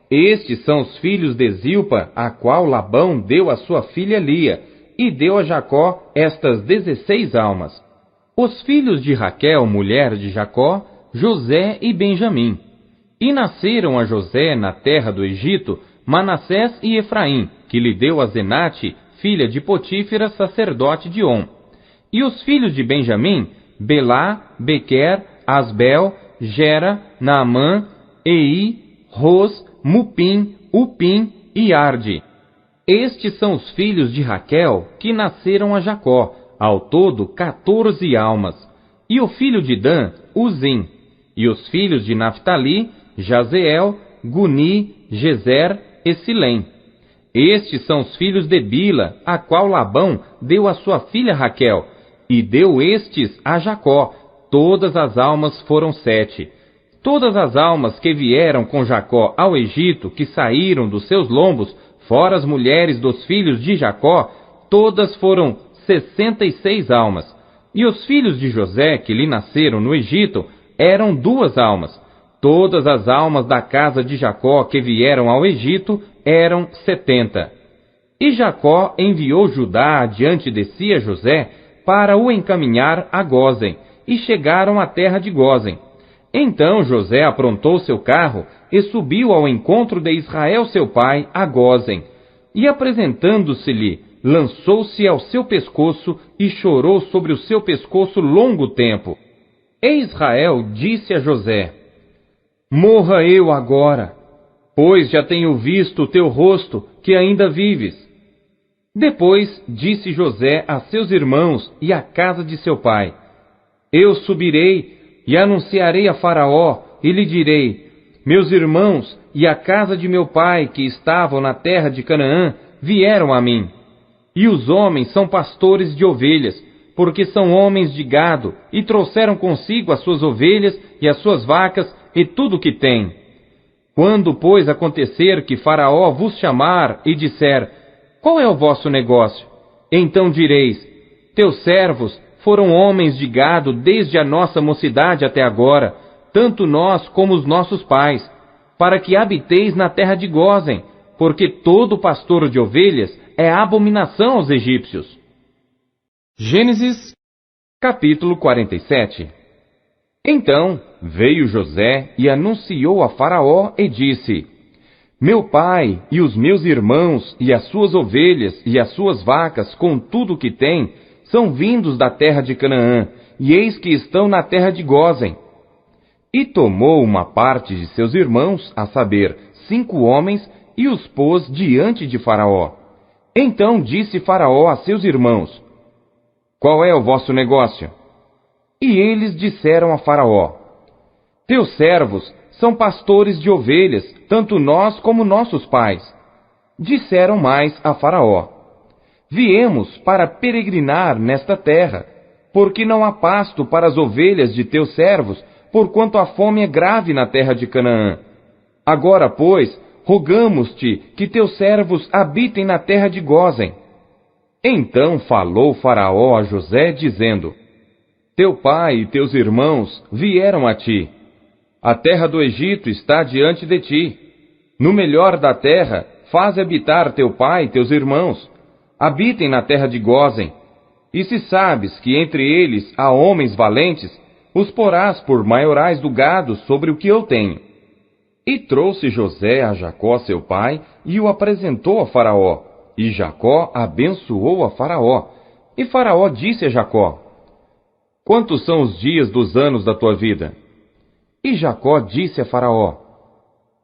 Estes são os filhos de Zilpa, a qual Labão deu a sua filha Lia, e deu a Jacó estas 16 almas. Os filhos de Raquel, mulher de Jacó, José e Benjamim. E nasceram a José na terra do Egito, Manassés e Efraim, que lhe deu a Zenate, filha de Potífera, sacerdote de On. E os filhos de Benjamim, Belá, Bequer, Asbel, Gera, Naamã, Ei, Ros, Mupim, Upim e Arde. Estes são os filhos de Raquel, que nasceram a Jacó, ao todo 14 almas. E o filho de Dan, Uzim. E os filhos de Naphtali, Jazeel, Guni, Gezer e Silém. Estes são os filhos de Bila, a qual Labão deu a sua filha Raquel, e deu estes a Jacó. Todas as almas foram 7. Todas as almas que vieram com Jacó ao Egito, que saíram dos seus lombos, fora as mulheres dos filhos de Jacó, todas foram 66 almas. E os filhos de José, que lhe nasceram no Egito, eram 2 almas. Todas as almas da casa de Jacó que vieram ao Egito eram 70. E Jacó enviou Judá adiante de si a José para o encaminhar a Gósen, e chegaram à terra de Gósen. Então José aprontou seu carro e subiu ao encontro de Israel seu pai a Gósen, e apresentando-se-lhe, lançou-se ao seu pescoço e chorou sobre o seu pescoço longo tempo. E Israel disse a José: Morra eu agora, pois já tenho visto o teu rosto, que ainda vives. Depois disse José a seus irmãos e à casa de seu pai: Eu subirei e anunciarei a Faraó, e lhe direi: Meus irmãos e a casa de meu pai, que estavam na terra de Canaã, vieram a mim. E os homens são pastores de ovelhas, porque são homens de gado, e trouxeram consigo as suas ovelhas e as suas vacas e tudo o que têm. Quando, pois, acontecer que Faraó vos chamar e disser: Qual é o vosso negócio? Então direis: Teus servos foram homens de gado desde a nossa mocidade até agora, tanto nós como os nossos pais, para que habiteis na terra de Gósen, porque todo pastor de ovelhas é abominação aos egípcios. Gênesis, capítulo 47. Então veio José e anunciou a Faraó e disse: Meu pai e os meus irmãos e as suas ovelhas e as suas vacas com tudo o que têm são vindos da terra de Canaã, e eis que estão na terra de Gósen. E tomou uma parte de seus irmãos, a saber, 5 homens, e os pôs diante de Faraó. Então disse Faraó a seus irmãos: Qual é o vosso negócio? E eles disseram a Faraó: Teus servos são pastores de ovelhas, tanto nós como nossos pais. Disseram mais a Faraó: Viemos para peregrinar nesta terra, porque não há pasto para as ovelhas de teus servos, porquanto a fome é grave na terra de Canaã. Agora, pois, rogamos-te que teus servos habitem na terra de Gósen. Então falou Faraó a José, dizendo: Teu pai e teus irmãos vieram a ti. A terra do Egito está diante de ti. No melhor da terra, faze habitar teu pai e teus irmãos. Habitem na terra de Gósen. E se sabes que entre eles há homens valentes, os porás por maiorais do gado sobre o que eu tenho. E trouxe José a Jacó seu pai, e o apresentou a Faraó. E Jacó abençoou a Faraó. E Faraó disse a Jacó: Quantos são os dias dos anos da tua vida? E Jacó disse a Faraó: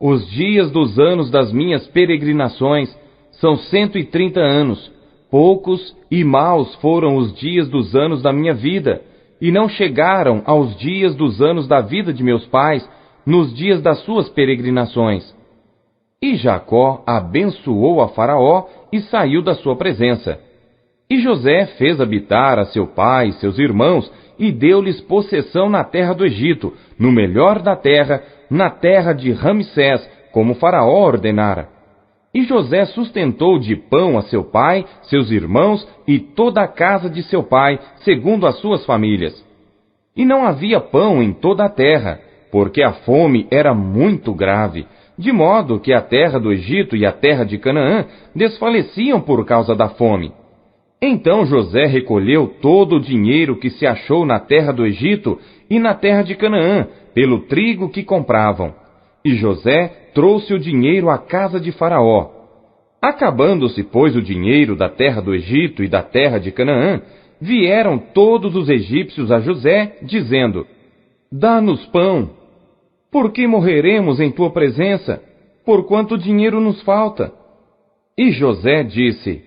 Os dias dos anos das minhas peregrinações são 130 anos. Poucos e maus foram os dias dos anos da minha vida, e não chegaram aos dias dos anos da vida de meus pais, nos dias das suas peregrinações. E Jacó abençoou a Faraó e saiu da sua presença. E José fez habitar a seu pai e seus irmãos, e deu-lhes possessão na terra do Egito, no melhor da terra, na terra de Ramsés, como Faraó ordenara. E José sustentou de pão a seu pai, seus irmãos e toda a casa de seu pai, segundo as suas famílias. E não havia pão em toda a terra, porque a fome era muito grave, de modo que a terra do Egito e a terra de Canaã desfaleciam por causa da fome. Então José recolheu todo o dinheiro que se achou na terra do Egito e na terra de Canaã, pelo trigo que compravam. E José trouxe o dinheiro à casa de Faraó. Acabando-se, pois, o dinheiro da terra do Egito e da terra de Canaã, vieram todos os egípcios a José, dizendo: Dá-nos pão. Por que morreremos em tua presença, porquanto dinheiro nos falta? E José disse: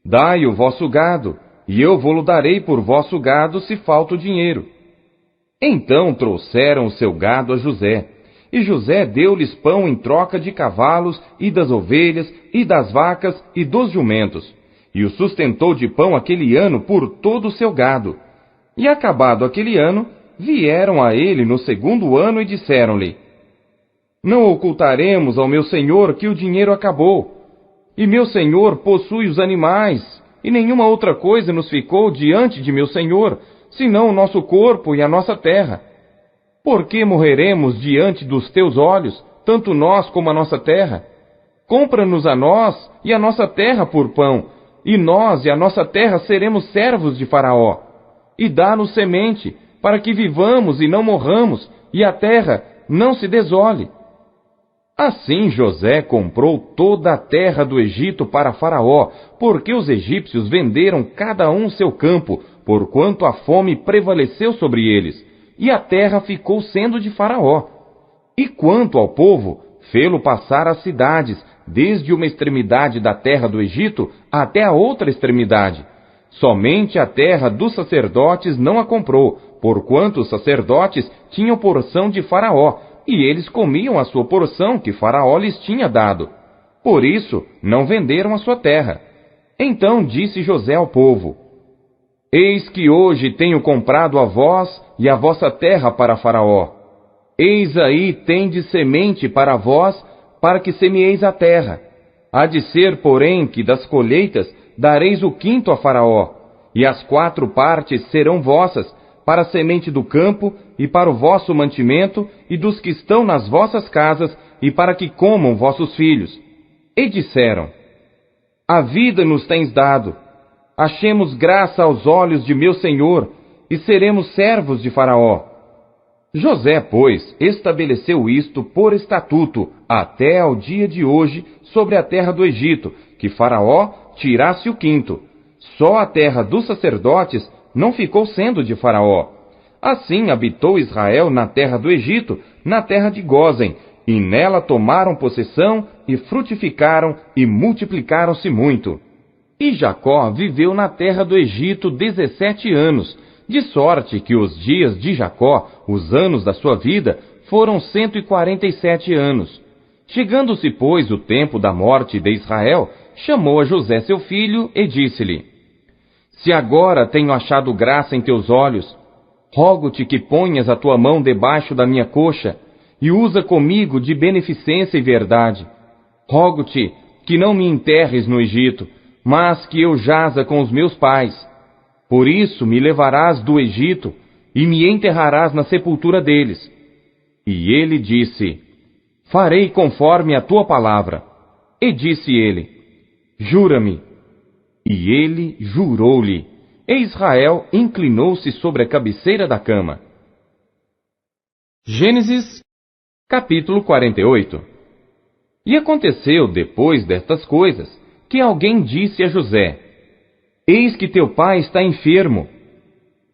Dai o vosso gado, e eu vô-lo darei por vosso gado se falta o dinheiro. Então trouxeram o seu gado a José, e José deu-lhes pão em troca de cavalos, e das ovelhas, e das vacas, e dos jumentos, e o sustentou de pão aquele ano por todo o seu gado. E acabado aquele ano, vieram a ele no segundo ano e disseram-lhe: Não ocultaremos ao meu senhor que o dinheiro acabou, e meu senhor possui os animais, e nenhuma outra coisa nos ficou diante de meu senhor, senão o nosso corpo e a nossa terra. Por que morreremos diante dos teus olhos, tanto nós como a nossa terra? Compra-nos a nós e a nossa terra por pão, e nós e a nossa terra seremos servos de Faraó. E dá-nos semente, para que vivamos e não morramos, e a terra não se desole. Assim José comprou toda a terra do Egito para Faraó, porque os egípcios venderam cada um seu campo, porquanto a fome prevaleceu sobre eles, e a terra ficou sendo de Faraó. E quanto ao povo, fê-lo passar as cidades, desde uma extremidade da terra do Egito até a outra extremidade. Somente a terra dos sacerdotes não a comprou, porquanto os sacerdotes tinham porção de Faraó, e eles comiam a sua porção que Faraó lhes tinha dado. Por isso, não venderam a sua terra. Então disse José ao povo: Eis que hoje tenho comprado a vós e a vossa terra para Faraó. Eis aí tendes semente para vós, para que semieis a terra. Há de ser, porém, que das colheitas dareis o quinto a Faraó, e as 4 partes serão vossas, para a semente do campo, e para o vosso mantimento, e dos que estão nas vossas casas, e para que comam vossos filhos. E disseram: A vida nos tens dado. Achemos graça aos olhos de meu senhor, e seremos servos de Faraó. José, pois, estabeleceu isto por estatuto, até ao dia de hoje, sobre a terra do Egito, que Faraó tirasse o quinto. Só a terra dos sacerdotes não ficou sendo de Faraó. Assim habitou Israel na terra do Egito, na terra de Gósen, e nela tomaram possessão, e frutificaram, e multiplicaram-se muito. E Jacó viveu na terra do Egito 17 anos, de sorte que os dias de Jacó, os anos da sua vida, foram 147 anos. Chegando-se, pois, o tempo da morte de Israel, chamou a José seu filho e disse-lhe: Se agora tenho achado graça em teus olhos, rogo-te que ponhas a tua mão debaixo da minha coxa, e usa comigo de beneficência e verdade. Rogo-te que não me enterres no Egito, mas que eu jaza com os meus pais. Por isso me levarás do Egito, e me enterrarás na sepultura deles. E ele disse: Farei conforme a tua palavra. E disse ele: Jura-me. E ele jurou-lhe. E Israel inclinou-se sobre a cabeceira da cama. Gênesis, capítulo 48. E aconteceu, depois destas coisas, que alguém disse a José: Eis que teu pai está enfermo.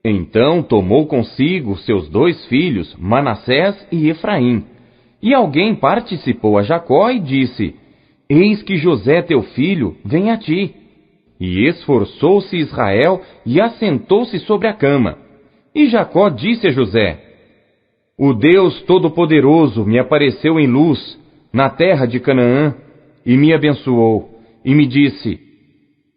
Então tomou consigo seus 2 filhos, Manassés e Efraim. E alguém participou a Jacó e disse: Eis que José teu filho vem a ti. E esforçou-se Israel e assentou-se sobre a cama. E Jacó disse a José: O Deus Todo-Poderoso me apareceu em luz, na terra de Canaã, e me abençoou, e me disse: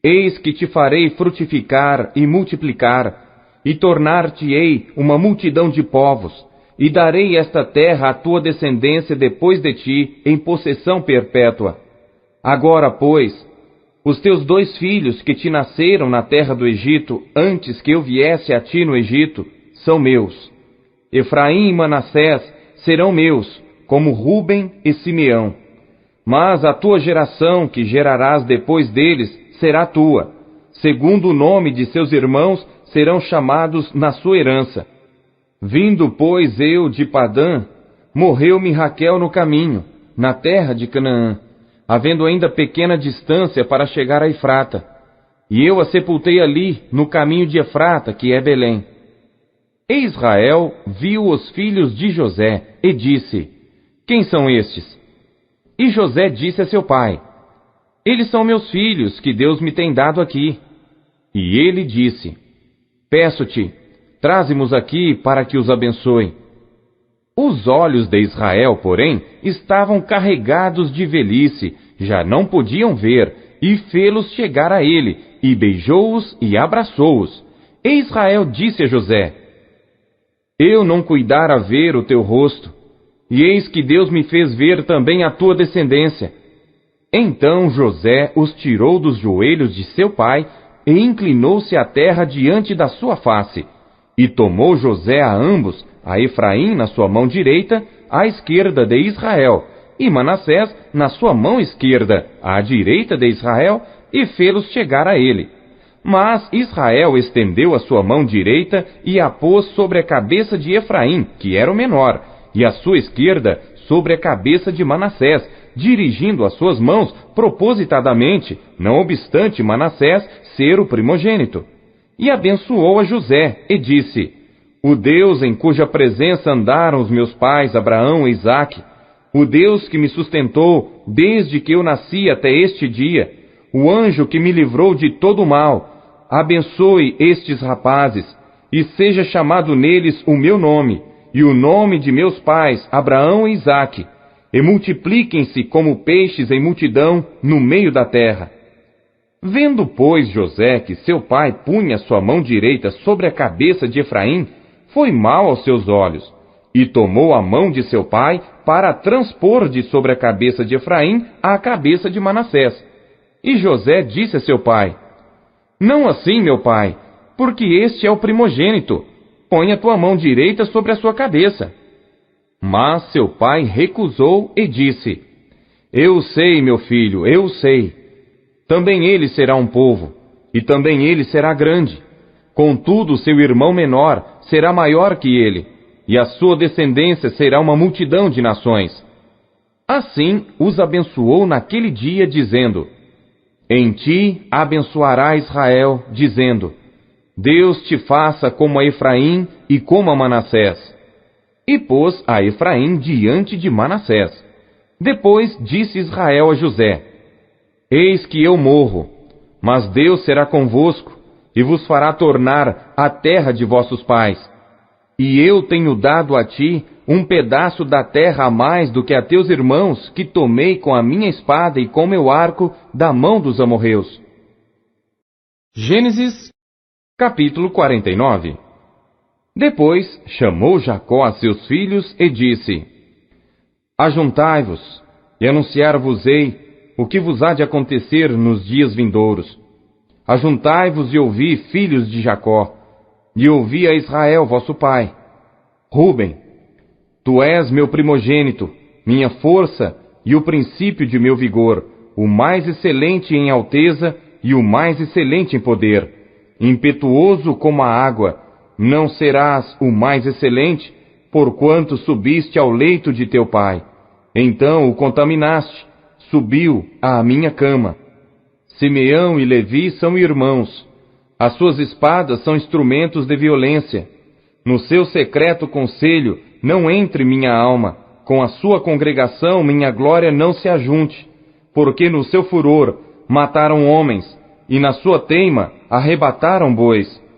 Eis que te farei frutificar e multiplicar, e tornar-te-ei uma multidão de povos, e darei esta terra à tua descendência depois de ti, em possessão perpétua. Agora, pois, os teus 2 filhos que te nasceram na terra do Egito, antes que eu viesse a ti no Egito, são meus. Efraim e Manassés serão meus, como Rúben e Simeão. Mas a tua geração, que gerarás depois deles, será tua. Segundo o nome de seus irmãos, serão chamados na sua herança. Vindo, pois, eu de Padã, morreu-me Raquel no caminho, na terra de Canaã, havendo ainda pequena distância para chegar a Efrata. E eu a sepultei ali, no caminho de Efrata, que é Belém. E Israel viu os filhos de José, e disse: Quem são estes? E José disse a seu pai: Eles são meus filhos, que Deus me tem dado aqui. E ele disse: Peço-te, traze-mos aqui para que os abençoe. Os olhos de Israel, porém, estavam carregados de velhice, já não podiam ver, e fê-los chegar a ele, e beijou-os e abraçou-os. E Israel disse a José: Eu não cuidara ver o teu rosto, e eis que Deus me fez ver também a tua descendência. Então José os tirou dos joelhos de seu pai, e inclinou-se à terra diante da sua face. E tomou José a ambos, a Efraim na sua mão direita, à esquerda de Israel, e Manassés na sua mão esquerda, à direita de Israel, e fê-los chegar a ele. Mas Israel estendeu a sua mão direita e a pôs sobre a cabeça de Efraim, que era o menor, e a sua esquerda sobre a cabeça de Manassés, dirigindo as suas mãos propositadamente, não obstante Manassés ser o primogênito. E abençoou a José, e disse: O Deus em cuja presença andaram os meus pais Abraão e Isaque, o Deus que me sustentou desde que eu nasci até este dia, o anjo que me livrou de todo o mal, abençoe estes rapazes, e seja chamado neles o meu nome, e o nome de meus pais Abraão e Isaque, e multipliquem-se como peixes em multidão no meio da terra. Vendo, pois, José que seu pai punha sua mão direita sobre a cabeça de Efraim, foi mal aos seus olhos, e tomou a mão de seu pai para transpor de sobre a cabeça de Efraim à cabeça de Manassés. E José disse a seu pai: Não assim, meu pai, porque este é o primogênito. Põe a tua mão direita sobre a sua cabeça. Mas seu pai recusou e disse: Eu sei, meu filho, eu sei. Também ele será um povo, e também ele será grande. Contudo, seu irmão menor será maior que ele, e a sua descendência será uma multidão de nações. Assim os abençoou naquele dia, dizendo: Em ti abençoará Israel, dizendo: Deus te faça como a Efraim e como a Manassés. E pôs a Efraim diante de Manassés. Depois disse Israel a José: Eis que eu morro, mas Deus será convosco, e vos fará tornar a terra de vossos pais. E eu tenho dado a ti um pedaço da terra a mais do que a teus irmãos, que tomei com a minha espada e com meu arco da mão dos amorreus. Gênesis, capítulo 49. Depois chamou Jacó a seus filhos e disse: Ajuntai-vos, e anunciar-vos-ei o que vos há de acontecer nos dias vindouros. Ajuntai-vos e ouvi, filhos de Jacó, e ouvi a Israel, vosso pai. Rúben, tu és meu primogênito, minha força e o princípio de meu vigor, o mais excelente em alteza e o mais excelente em poder. Impetuoso como a água, não serás o mais excelente, porquanto subiste ao leito de teu pai. Então o contaminaste, subiu à minha cama. Simeão e Levi são irmãos. As suas espadas são instrumentos de violência. No seu secreto conselho não entre minha alma. Com a sua congregação minha glória não se ajunte. Porque no seu furor mataram homens, e na sua teima arrebataram bois.